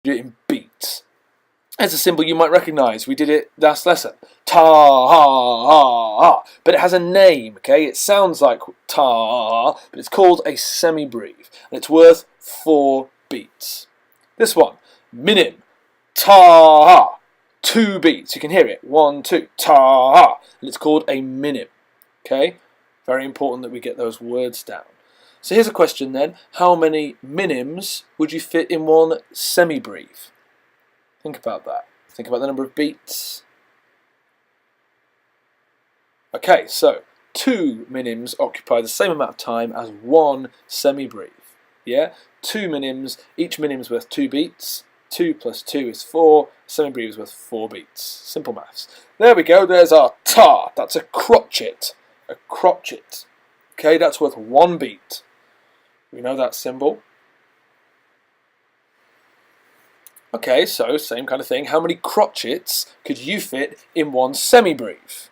do it in beats. It's a symbol you might recognise. We did it last lesson. Ta ha ha ha. But it has a name, okay? It sounds like ta, but it's called a semibreve. And it's worth 4 beats. This one, minim, ta ha. 2 beats. You can hear it. 1, 2, ta ha. And it's called a minim. Okay? Very important that we get those words down. So here's a question then. How many minims would you fit in one semibreve? Think about that. Think about the number of beats. Okay, so 2 minims occupy the same amount of time as 1 semibreve. Yeah? 2 minims, each minim's worth 2 beats. 2 plus 2 is 4. Semibreve is worth 4 beats. Simple maths. There we go, there's our ta. That's a crotchet. A crotchet. Okay, that's worth 1 beat. We know that symbol. Okay, so same kind of thing. How many crotchets could you fit in one semibreve?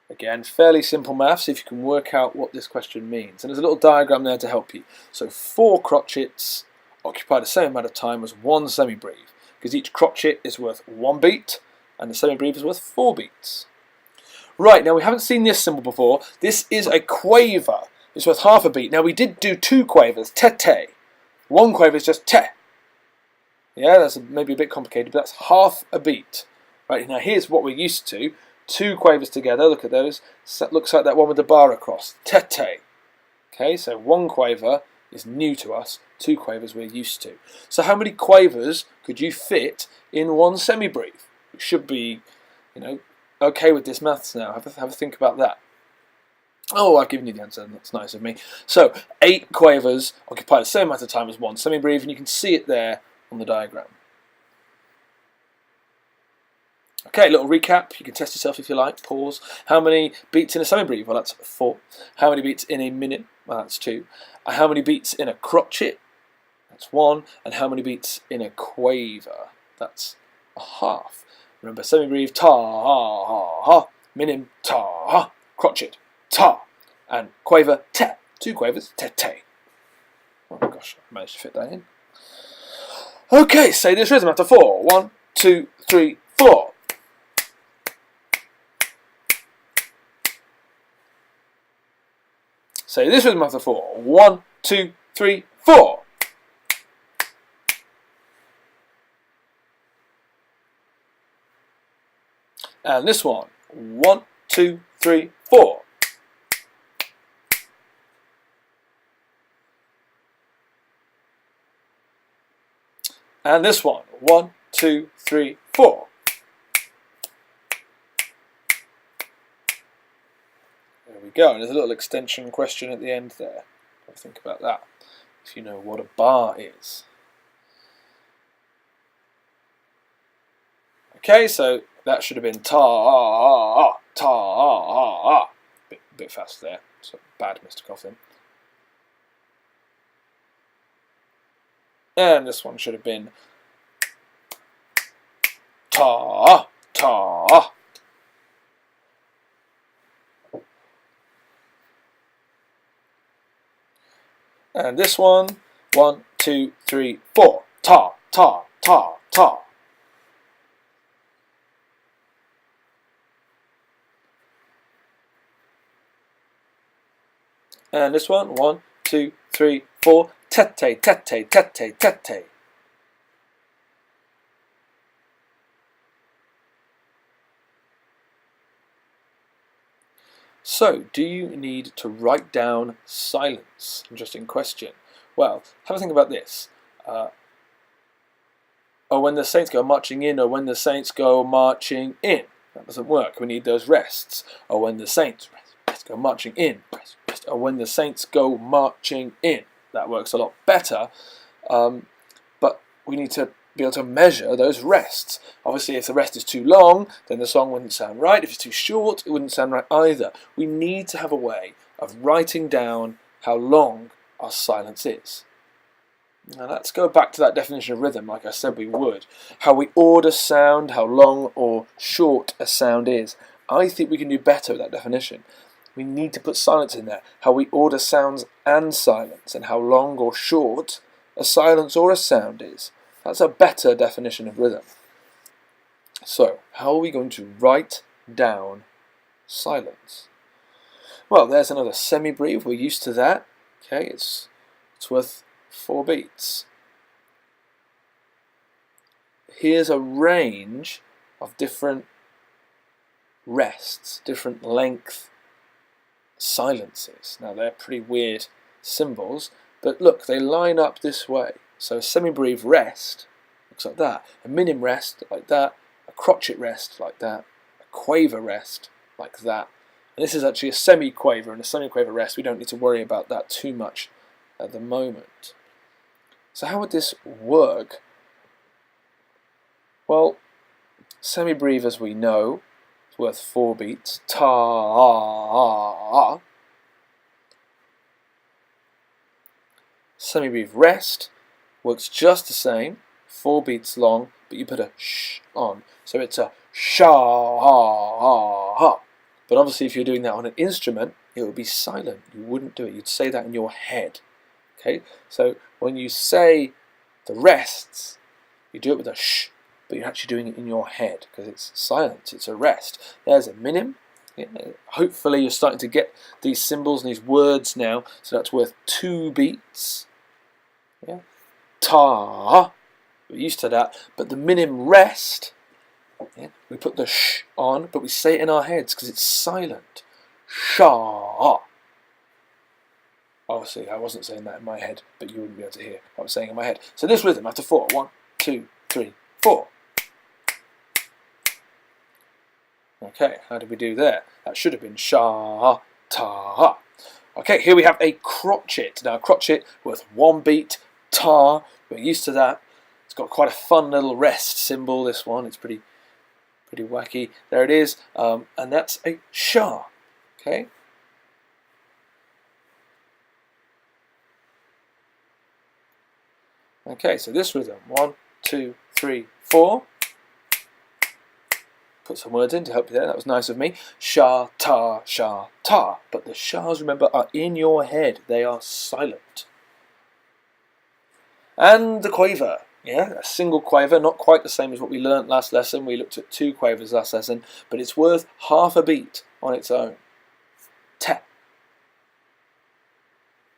Again, fairly simple maths if you can work out what this question means. And there's a little diagram there to help you. So 4 crotchets occupy the same amount of time as 1 semibreve, because each crotchet is worth 1 beat and the semibreve is worth 4 beats. Right, now we haven't seen this symbol before. This is a quaver. It's worth half a beat. Now we did do 2 quavers, te-te. 1 quaver is just te. Yeah, that's maybe a bit complicated, but that's half a beat. Right, now here's what we're used to. 2 quavers together, look at those. So that looks like that one with the bar across. Te-te. Okay, so 1 quaver is new to us. 2 quavers we're used to. So how many quavers could you fit in one semibreve? It should be, okay with this maths now. Have a think about that. Oh, I've given you the answer. That's nice of me. So 8 quavers occupy the same amount of time as 1 semibreve, and you can see it there on the diagram. Okay, little recap. You can test yourself if you like. Pause. How many beats in a semibreve? Well, that's 4. How many beats in a minim? Well, that's 2. How many beats in a crotchet? That's 1. And how many beats in a quaver? That's a half. Remember, semibreve, ta, ha, ha, ha. Minim, ta, ha. Crotchet, ta. And quaver, te. 2 quavers, te, te. Oh my gosh, I managed to fit that in. Okay, say this rhythm after 4. 1, 2, 3, 4. Say this rhythm after 4. 1, 2, 3, 4. And this one. 1, 2, 3, 4. And this one. 1, 2, 3, 4. There we go. And there's a little extension question at the end there. Think about that, if you know what a bar is. Okay, so that should have been ta, ta, bit fast there. So bad, Mr. Coffin. And this one should have been ta, ta. And this one, 1, 2, 3, 4. Ta, ta, ta, ta. And this one, 1, 2, 3, 4. Tete, tete, tete, tete. So, do you need to write down silence? Interesting question. Well, have a think about this. Or when the saints go marching in, or when the saints go marching in. That doesn't work. We need those rests. Or when the saints go marching in. Or when the saints go marching in. That works a lot better. But we need to be able to measure those rests. Obviously, if the rest is too long, then the song wouldn't sound right. If it's too short, it wouldn't sound right either. We need to have a way of writing down how long our silence is. Now let's go back to that definition of rhythm, like I said we would. How we order sound, how long or short a sound is. I think we can do better with that definition. We need to put silence in there. How we order sounds and silence, and how long or short a silence or a sound is. That's a better definition of rhythm. So, how are we going to write down silence? Well, there's another semibreve. We're used to that. Okay, it's worth 4 beats. Here's a range of different rests, different length silences. Now they're pretty weird symbols, but look, they line up this way. So a semibreve rest looks like that, a minim rest like that, a crotchet rest like that, a quaver rest like that. And this is actually a semi-quaver and a semi-quaver rest. We don't need to worry about that too much at the moment. So how would this work? Well, semibreve, as we know, is worth 4 beats. Ta. Semibreve rest works just the same, 4 beats long, but you put a sh on. So it's a sha. But obviously if you're doing that on an instrument, it would be silent. You wouldn't do it. You'd say that in your head. Okay? So when you say the rests, you do it with a sh, but you're actually doing it in your head because it's silent. It's a rest. There's a minim. Yeah, hopefully you're starting to get these symbols and these words now. So that's worth 2 beats. Yeah. Ta. We're used to that. But the minim rest, yeah, we put the sh on, but we say it in our heads because it's silent. Sha. Obviously, I wasn't saying that in my head, but you wouldn't be able to hear what I was saying in my head. So this rhythm after 4. 1, 2, 3, 4. Okay, how did we do there? That should have been sha, ta. Okay, here we have a crotchet. Now, a crotchet worth 1 beat, ta. We're used to that. It's got quite a fun little rest symbol, this one. It's pretty wacky. There it is. And that's a sha. Okay. Okay, so this rhythm. 1, 2, 3, 4. Put some words in to help you there. That was nice of me. Sha, ta, sha, ta. But the shas, remember, are in your head. They are silent. And the quaver. Yeah, a single quaver, not quite the same as what we learnt last lesson. We looked at 2 quavers last lesson, but it's worth half a beat on its own. Te.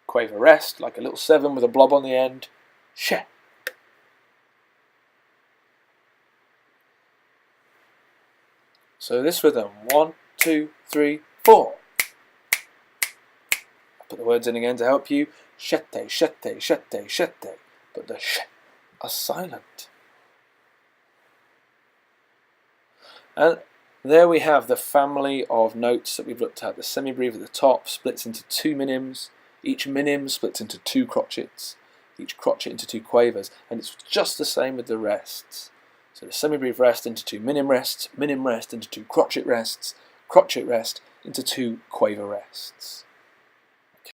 Quaver rest, like a little 7 with a blob on the end. She. So this rhythm, 1, 2, 3, 4. I'll put the words in again to help you. Shete, shete, shete, shete. But the sh are silent. And there we have the family of notes that we've looked at. The semibreve at the top splits into 2 minims. Each minim splits into 2 crotchets. Each crotchet into 2 quavers. And it's just the same with the rests. So the semibreve rest into 2 minim rest into 2 crotchet rest into 2 quaver rests.